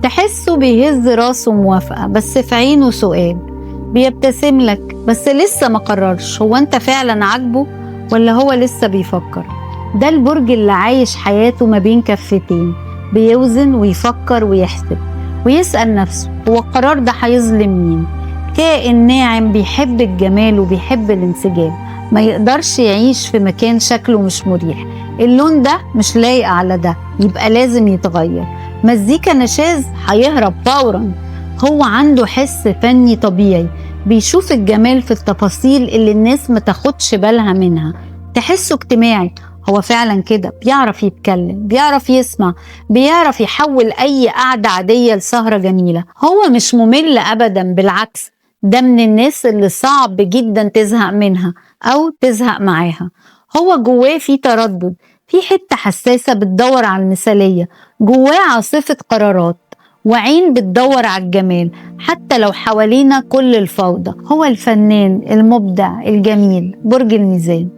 تحسه بيهز راسه موافقة بس في عينه سؤال، بيبتسم لك بس لسه ما قررش هو انت فعلا عاجبه ولا هو لسه بيفكر. ده البرج اللي عايش حياته ما بين كفتين، بيوزن ويفكر ويحسب ويسأل نفسه هو القرار ده هيظلم مين. كائن ناعم بيحب الجمال وبيحب الانسجام، ما يقدرش يعيش في مكان شكله مش مريح. اللون ده مش لايق على ده يبقى لازم يتغير. مزيكا نشاز هيهرب فورا. هو عنده حس فني طبيعي، بيشوف الجمال في التفاصيل اللي الناس ما تاخدش بالها منها. تحسه اجتماعي، هو فعلا كده، بيعرف يتكلم، بيعرف يسمع، بيعرف يحول أي قعدة عادية لسهرة جميلة. هو مش ممل أبدا، بالعكس ده من الناس اللي صعب جدا تزهق منها أو تزهق معاها. هو جواه في تردد، في حتة حساسة بتدور على المثالية، جواه عاصفة قرارات وعين بتدور على الجمال حتى لو حوالينا كل الفوضى. هو الفنان المبدع الجميل، برج الميزان.